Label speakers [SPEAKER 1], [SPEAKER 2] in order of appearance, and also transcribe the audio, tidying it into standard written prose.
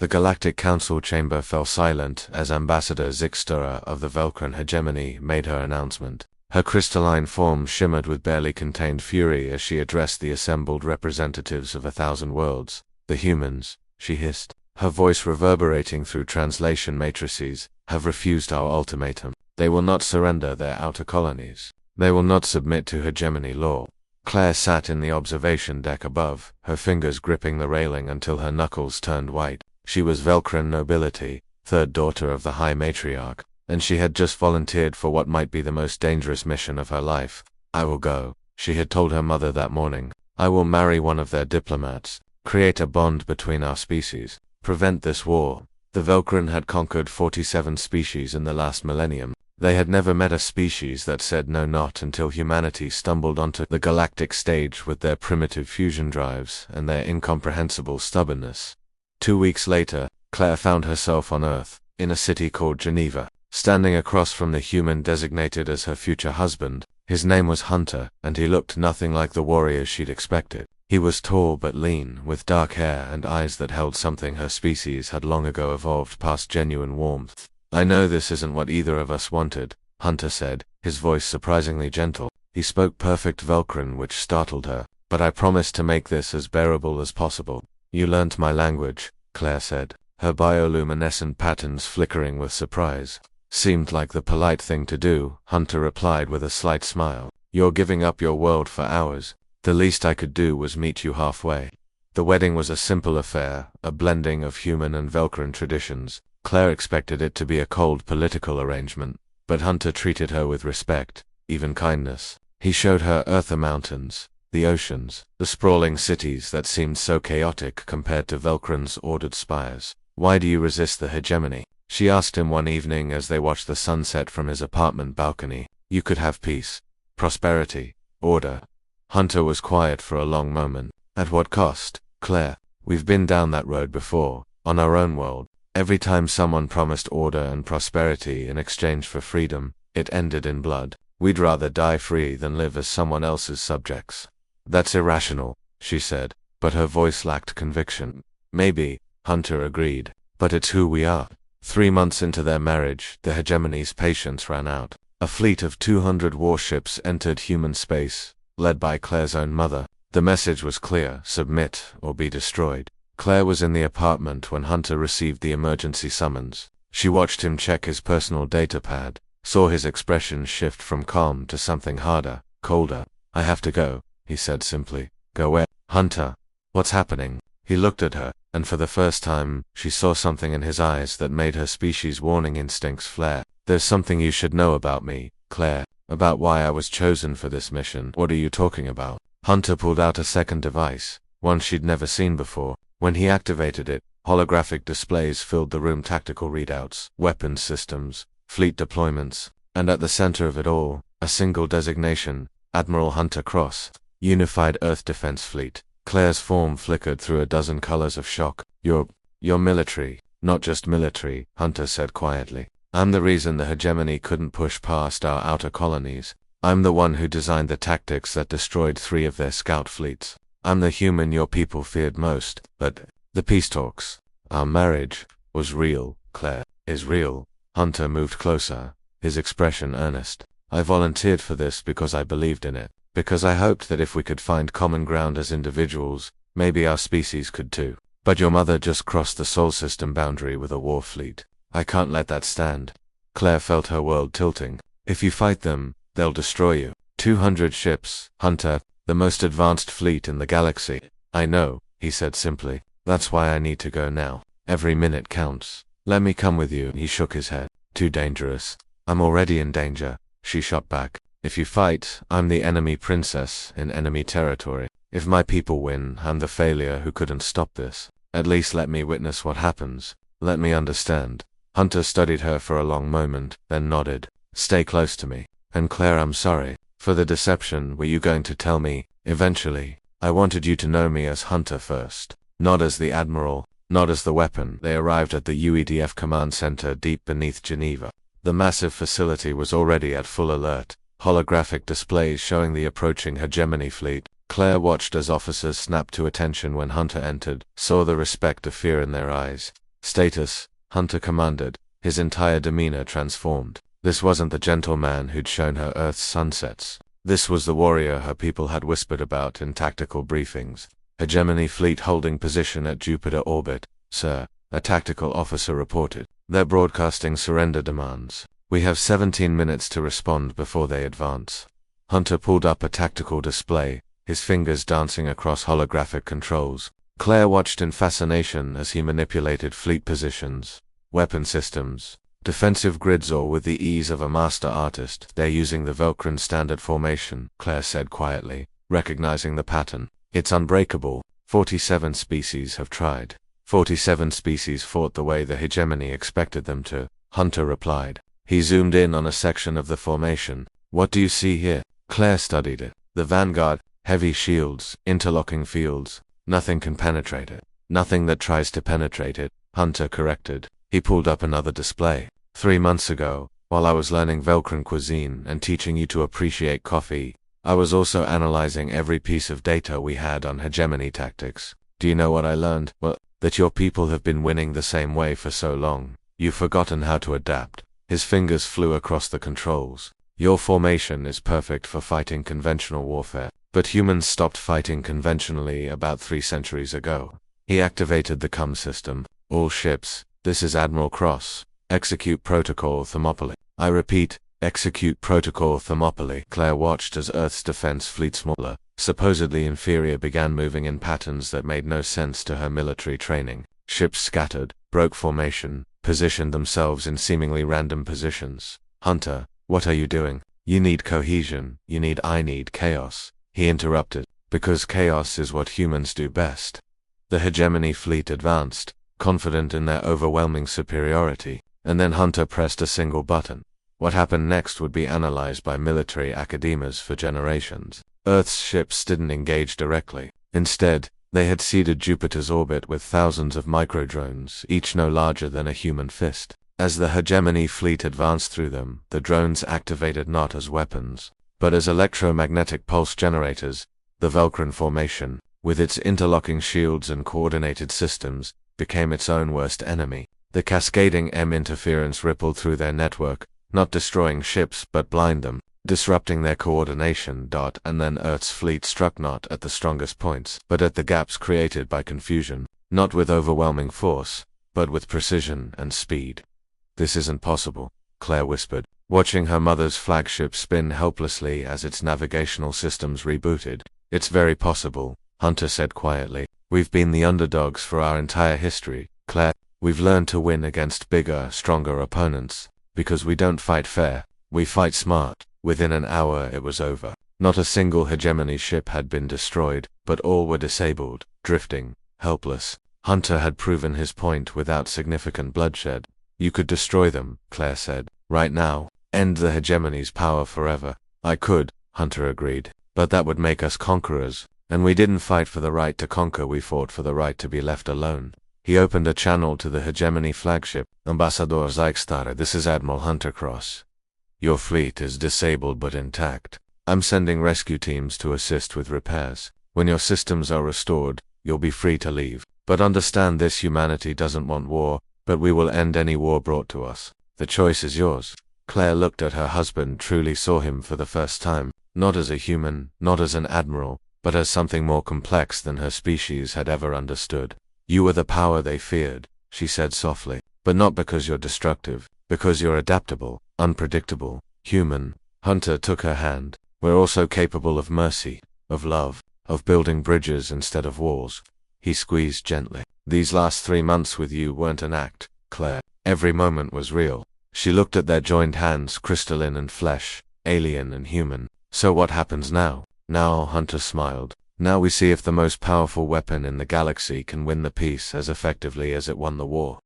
[SPEAKER 1] The Galactic Council chamber fell silent as Ambassador Zixtura of the Velcran hegemony made her announcement. Her crystalline form shimmered with barely contained fury as she addressed the assembled representatives of 1,000 worlds. The humans, she hissed, her voice reverberating through translation matrices, have refused our ultimatum. They will not surrender their outer colonies. They will not submit to hegemony law. Claire sat in the observation deck above, her fingers gripping the railing until her knuckles turned white. She was Velcran nobility, third daughter of the High Matriarch, and she had just volunteered for what might be the most dangerous mission of her life. I will go, she had told her mother that morning. I will marry one of their diplomats, create a bond between our species, prevent this war. The Velcran had conquered 47 species in the last millennium. They had never met a species that said no not until humanity stumbled onto the galactic stage with their primitive fusion drives and their incomprehensible stubbornness. 2 weeks later, Claire found herself on Earth, in a city called Geneva, standing across from the human designated as her future husband. His name was Hunter, and he looked nothing like the warrior she'd expected. He was tall but lean, with dark hair and eyes that held something her species had long ago evolved past genuine warmth. I know this isn't what either of us wanted, Hunter said, his voice surprisingly gentle. He spoke perfect Velcran, which startled her, but I promised to make this as bearable as possible. You learnt my language, Claire said, her bioluminescent patterns flickering with surprise. Seemed like the polite thing to do, Hunter replied with a slight smile. You're giving up your world for ours. The least I could do was meet you halfway. The wedding was a simple affair, a blending of human and Velcran traditions. Claire expected it to be a cold political arrangement, but Hunter treated her with respect, even kindness. He showed her Earther mountains, the oceans, the sprawling cities that seemed so chaotic compared to Velcran's ordered spires. Why do you resist the hegemony? She asked him one evening as they watched the sunset from his apartment balcony. You could have peace, prosperity, order. Hunter was quiet for a long moment. At what cost, Claire? We've been down that road before, on our own world. Every time someone promised order and prosperity in exchange for freedom, it ended in blood. We'd rather die free than live as someone else's subjects. That's irrational, she said, but her voice lacked conviction. Maybe, Hunter agreed, but it's who we are. 3 months into their marriage, the hegemony's patience ran out. A fleet of 200 warships entered human space, led by Claire's own mother. The message was clear: submit or be destroyed. Claire was in the apartment when Hunter received the emergency summons. She watched him check his personal data pad, saw his expression shift from calm to something harder, colder. I have to go, he said simply. Go where? Hunter. What's happening? He looked at her, and for the first time, she saw something in his eyes that made her species' warning instincts flare. There's something you should know about me, Claire, about why I was chosen for this mission. What are you talking about? Hunter pulled out a second device, one she'd never seen before. When he activated it, holographic displays filled the room: tactical readouts, weapons systems, fleet deployments, and at the center of it all, a single designation: Admiral Hunter Cross, Unified Earth Defense Fleet. Claire's form flickered through a dozen colors of shock. You're military, not just military, Hunter said quietly. I'm the reason the hegemony couldn't push past our outer colonies. I'm the one who designed the tactics that destroyed 3 of their scout fleets. I'm the human your people feared most. But the peace talks, our marriage, was real, Claire. Is real. Hunter moved closer, his expression earnest. I volunteered for this because I believed in it, because I hoped that if we could find common ground as individuals, maybe our species could too. But your mother just crossed the Sol system boundary with a war fleet. I can't let that stand. Claire felt her world tilting. If you fight them, they'll destroy you. 200 ships, Hunter, the most advanced fleet in the galaxy. I know, he said simply. That's why I need to go now. Every minute counts. Let me come with you. He shook his head. Too dangerous. I'm already in danger, she shot back. If you fight, I'm the enemy princess in enemy territory. If my people win, I'm the failure who couldn't stop this. At least let me witness what happens. Let me understand. Hunter studied her for a long moment, then nodded. Stay close to me. And Claire, I'm sorry for the deception. Were you going to tell me, eventually? I wanted you to know me as Hunter first. Not as the Admiral, not as the weapon. They arrived at the UEDF command center deep beneath Geneva. The massive facility was already at full alert, holographic displays showing the approaching hegemony fleet. Claire watched as officers snapped to attention when Hunter entered, saw the respect, the fear in their eyes. Status, Hunter commanded, his entire demeanor transformed. This wasn't the gentleman who'd shown her Earth's sunsets. This was the warrior her people had whispered about in tactical briefings. Hegemony fleet holding position at Jupiter orbit, sir, a tactical officer reported. They're broadcasting surrender demands. We have 17 minutes to respond before they advance. Hunter pulled up a tactical display, his fingers dancing across holographic controls. Claire watched in fascination as he manipulated fleet positions, weapon systems, defensive grids, all with the ease of a master artist. They're using the Velcran standard formation, Claire said quietly, recognizing the pattern. It's unbreakable. 47 species have tried. 47 species fought the way the hegemony expected them to, Hunter replied. He zoomed in on a section of the formation. What do you see here? Claire studied it. The vanguard, heavy shields, interlocking fields. Nothing can penetrate it. Nothing that tries to penetrate it, Hunter corrected. He pulled up another display. 3 months ago, while I was learning Velcran cuisine and teaching you to appreciate coffee, I was also analyzing every piece of data we had on hegemony tactics. Do you know what I learned? Well, that your people have been winning the same way for so long. You've forgotten how to adapt. His fingers flew across the controls. Your formation is perfect for fighting conventional warfare, but humans stopped fighting conventionally about 3 centuries ago. He activated the COM system. All ships, this is Admiral Cross. Execute Protocol Thermopylae. I repeat, execute Protocol Thermopylae. Claire watched as Earth's defense fleet, smaller, supposedly inferior, began moving in patterns that made no sense to her military training. Ships scattered, broke formation, positioned themselves in seemingly random positions. Hunter, what are you doing? You need cohesion. I need chaos. He interrupted. Because chaos is what humans do best. The hegemony fleet advanced, confident in their overwhelming superiority, and then Hunter pressed a single button. What happened next would be analyzed by military academies for generations. Earth's ships didn't engage directly. Instead, they had seeded Jupiter's orbit with thousands of microdrones, each no larger than a human fist. As the hegemony fleet advanced through them, the drones activated not as weapons, but as electromagnetic pulse generators. The Velcran formation, with its interlocking shields and coordinated systems, became its own worst enemy. The cascading M interference rippled through their network, not destroying ships but blind them, disrupting their coordination. And then Earth's fleet struck not at the strongest points, but at the gaps created by confusion, not with overwhelming force, but with precision and speed. This isn't possible, Claire whispered, watching her mother's flagship spin helplessly as its navigational systems rebooted. It's very possible, Hunter said quietly. We've been the underdogs for our entire history, Claire. We've learned to win against bigger, stronger opponents. Because we don't fight fair, we fight smart. Within an hour it was over. Not a single hegemony ship had been destroyed, but all were disabled, drifting, helpless. Hunter had proven his point without significant bloodshed. You could destroy them, Claire said. Right now, end the hegemony's power forever. I could, Hunter agreed, but that would make us conquerors, and we didn't fight for the right to conquer, we fought for the right to be left alone. He opened a channel to the hegemony flagship. Ambassador Zykstar, this is Admiral Hunter Cross. Your fleet is disabled but intact. I'm sending rescue teams to assist with repairs. When your systems are restored, you'll be free to leave. But understand this: humanity doesn't want war, but we will end any war brought to us. The choice is yours. Claire looked at her husband, truly saw him for the first time, not as a human, not as an admiral, but as something more complex than her species had ever understood. You are the power they feared, she said softly, but not because you're destructive, because you're adaptable, unpredictable, human. Hunter took her hand. We're also capable of mercy, of love, of building bridges instead of walls. He squeezed gently. These last 3 months with you weren't an act, Claire. Every moment was real. She looked at their joined hands, crystalline and flesh, alien and human. So what happens now? Now, Hunter smiled. Now we see if the most powerful weapon in the galaxy can win the peace as effectively as it won the war.